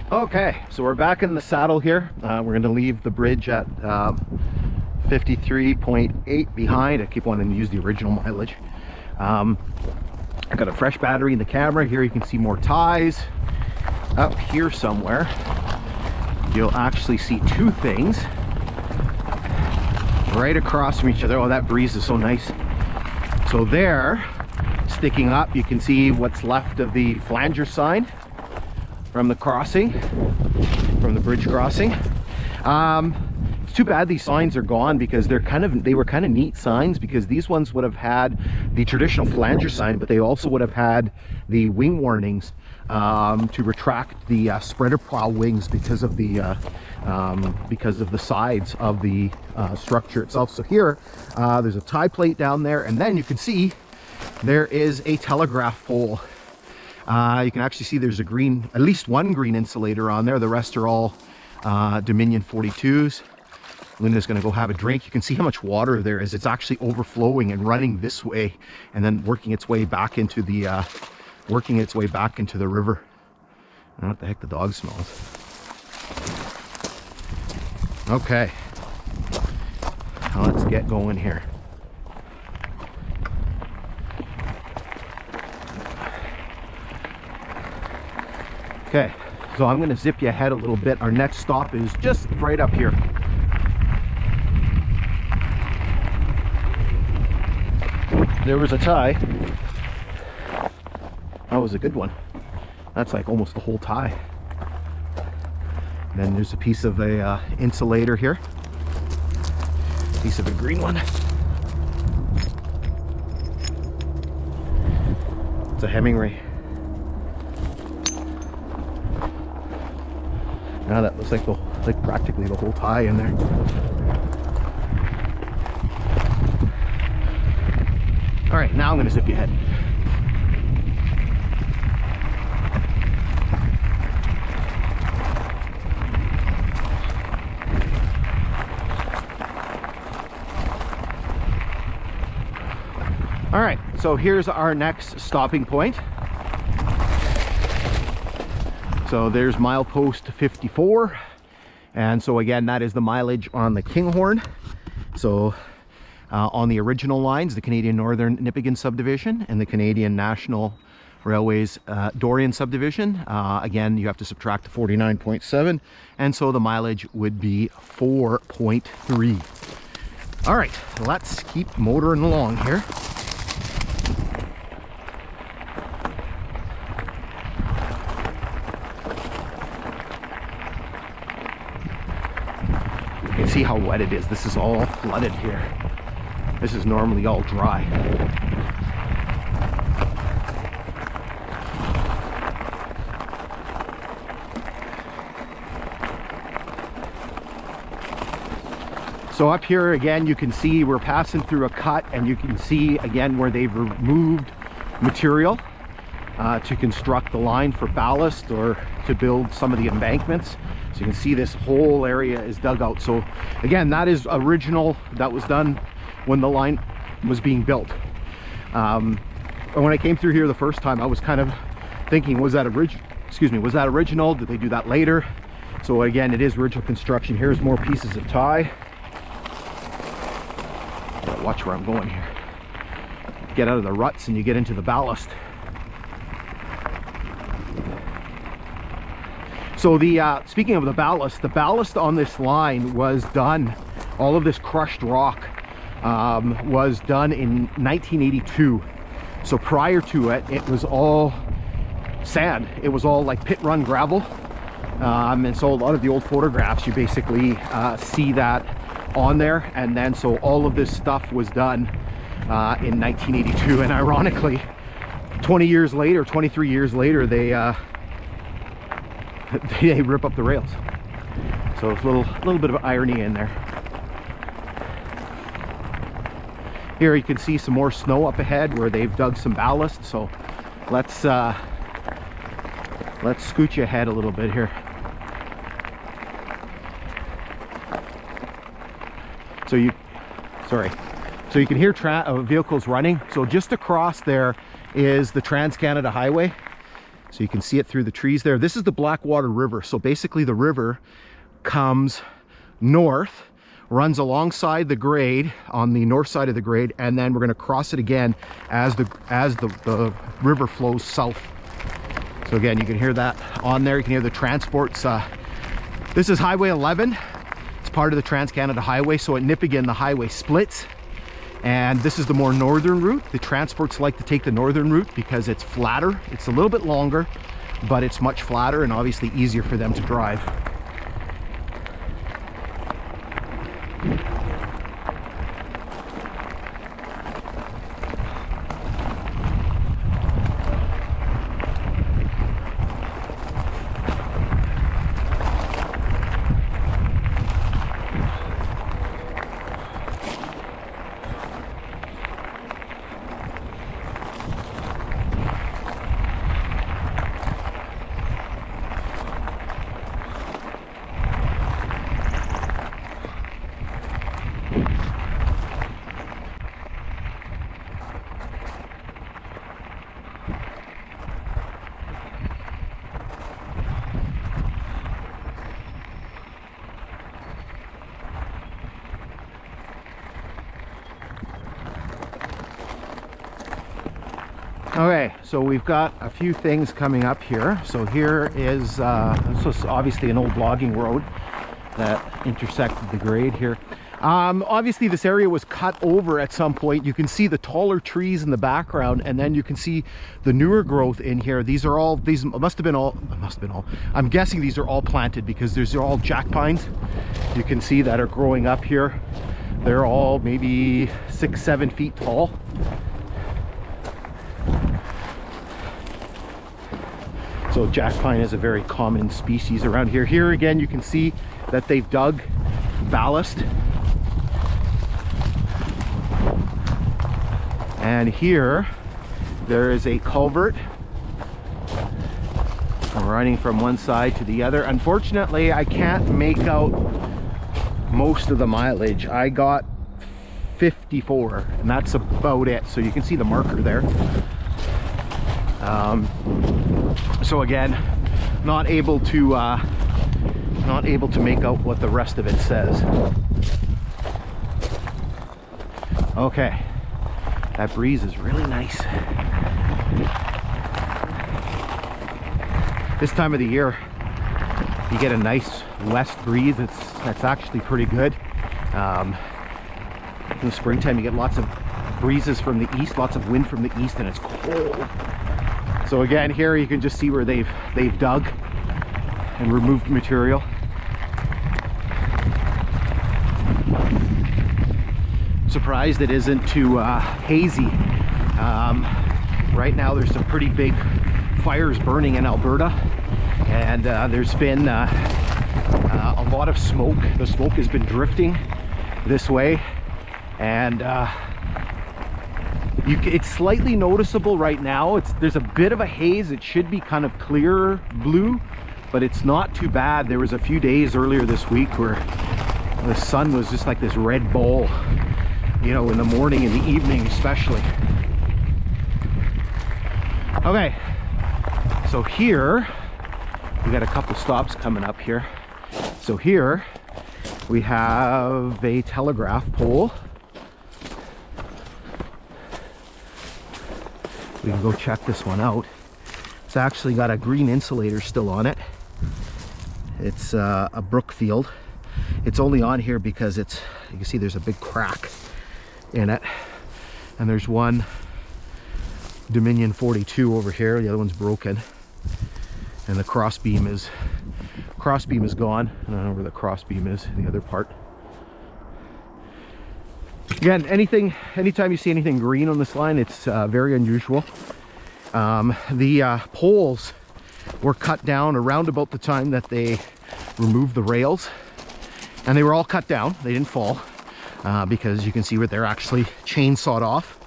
Okay, so we're back in the saddle here. We're going to leave the bridge at 53.8 behind. I keep wanting to use the original mileage. I got a fresh battery in the camera. Here you can see more ties. Up here somewhere, you'll actually see two things right across from each other. Oh, that breeze is so nice. So there, sticking up, you can see what's left of the flanger sign from the crossing, from the bridge crossing. It's too bad these signs are gone because they were kind of neat signs, because these ones would have had the traditional flanger sign, but they also would have had the wing warnings to retract the spreader plow wings because of the sides of the structure itself. So here, there's a tie plate down there, and then you can see there is a telegraph pole. You can actually see there's a green, at least one green insulator on there. The rest are all Dominion 42s. Linda's gonna go have a drink. You can see how much water there is. It's actually overflowing and running this way, and then working its way back into the river. I don't know what the heck the dog smells. Okay, now let's get going here. Okay, so I'm going to zip you ahead a little bit. Our next stop is just right up here. There was a tie. That was a good one. That's like almost the whole tie. And then there's a piece of a insulator here. Piece of a green one. It's a Hemingway. Now that looks like practically the whole tie in there. All right, now I'm going to zip you ahead. All right, so here's our next stopping point. So there's milepost 54, and so again, that is the mileage on the Kinghorn. So on the original lines, the Canadian Northern Nipigon Subdivision and the Canadian National Railways Dorion Subdivision, again, you have to subtract the 49.7, and so the mileage would be 4.3. All right, let's keep motoring along here. See how wet it is. This is all flooded here. This is normally all dry. So up here again, you can see we're passing through a cut, and you can see again where they've removed material to construct the line for ballast or to build some of the embankments. So you can see this whole area is dug out. So again, that is original. That was done when the line was being built. And when I came through here the first time, I was kind of thinking, was that original? Did they do that later? So again, it is original construction. Here's more pieces of tie. Gotta watch where I'm going here. Get out of the ruts and you get into the ballast. So the speaking of the ballast on this line was done, all of this crushed rock was done in 1982. So prior to it, it was all sand. It was all like pit run gravel. And so a lot of the old photographs, you basically see that on there. And then so all of this stuff was done in 1982. And ironically, 20 years later, 23 years later, they rip up the rails. So it's a little bit of irony in there. Here you can see some more snow up ahead where they've dug some ballast. So let's scoot you ahead a little bit here. So you can hear vehicles running. So just across there is the Trans-Canada Highway. So you can see it through the trees there. This is the Blackwater River. So basically the river comes north, runs alongside the grade on the north side of the grade, and then we're going to cross it again as the river flows south. So again, you can hear that on there. You can hear the transports. This is Highway 11. It's part of the Trans-Canada Highway. So at Nipigon, the highway splits, and this is the more northern route. The transports like to take the northern route because it's flatter. It's a little bit longer, but it's much flatter and obviously easier for them to drive. Okay, so we've got a few things coming up here. So here is, this was obviously an old logging road that intersected the grade here. Obviously this area was cut over at some point. You can see the taller trees in the background, and then you can see the newer growth in here. These must have been all, I'm guessing these are all planted because these are all jack pines. You can see that are growing up here. They're all maybe 6-7 feet tall. So jack pine is a very common species around here. Here again, you can see that they've dug ballast. And here, there is a culvert running from one side to the other. Unfortunately, I can't make out most of the mileage. I got 54, and that's about it. So you can see the marker there. So again, not able to make out what the rest of it says. Okay, that breeze is really nice. This time of the year, you get a nice west breeze. That's actually pretty good. In the springtime, you get lots of breezes from the east, lots of wind from the east, and it's cold. So again, here you can just see where they've dug and removed material. Surprised it isn't too hazy. Right now there's some pretty big fires burning in Alberta, and there's been a lot of smoke. The smoke has been drifting this way, and it's slightly noticeable right now. There's a bit of a haze. It should be kind of clear blue, but it's not too bad. There was a few days earlier this week where the sun was just like this red ball, you know, in the morning and the evening especially. Okay, so here we got a couple stops coming up here. So here we have a telegraph pole. We can go check this one out. It's actually got a green insulator still on it. It's a Brookfield. It's only on here because you can see there's a big crack in it. And there's one Dominion 42 over here. The other one's broken. And the crossbeam is gone. I don't know where the crossbeam is, the other part. Again, anytime you see anything green on this line, it's very unusual. The poles were cut down around about the time that they removed the rails, and they were all cut down. They didn't fall because you can see where they're actually chainsawed off.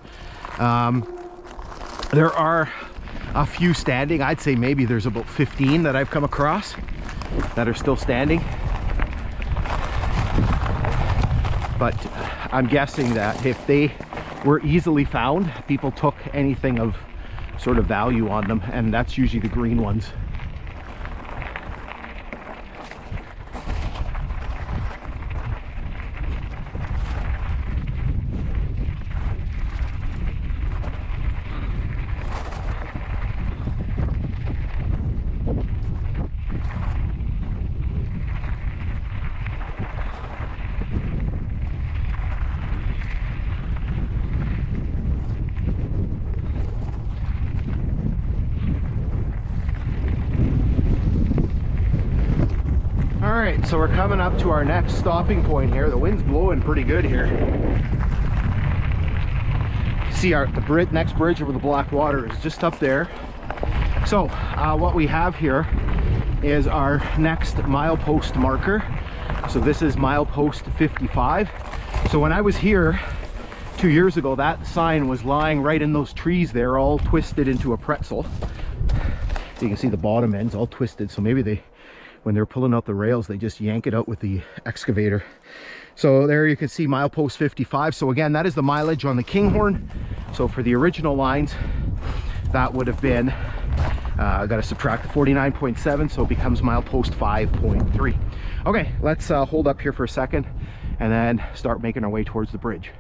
There are a few standing. I'd say maybe there's about 15 that I've come across that are still standing. But I'm guessing that if they were easily found, people took anything of sort of value on them, and that's usually the green ones. Alright, so we're coming up to our next stopping point here. The wind's blowing pretty good here. You see the next bridge over the Blackwater is just up there. So what we have here is our next milepost marker. So this is milepost 55. So when I was here 2 years ago, that sign was lying right in those trees there, all twisted into a pretzel. You can see the bottom end's all twisted, so maybe when they're pulling out the rails, they just yank it out with the excavator. So there you can see milepost 55. So again, that is the mileage on the Kinghorn. So for the original lines, that would have been, I got to subtract the 49.7, so it becomes milepost 5.3. Okay, let's hold up here for a second and then start making our way towards the bridge.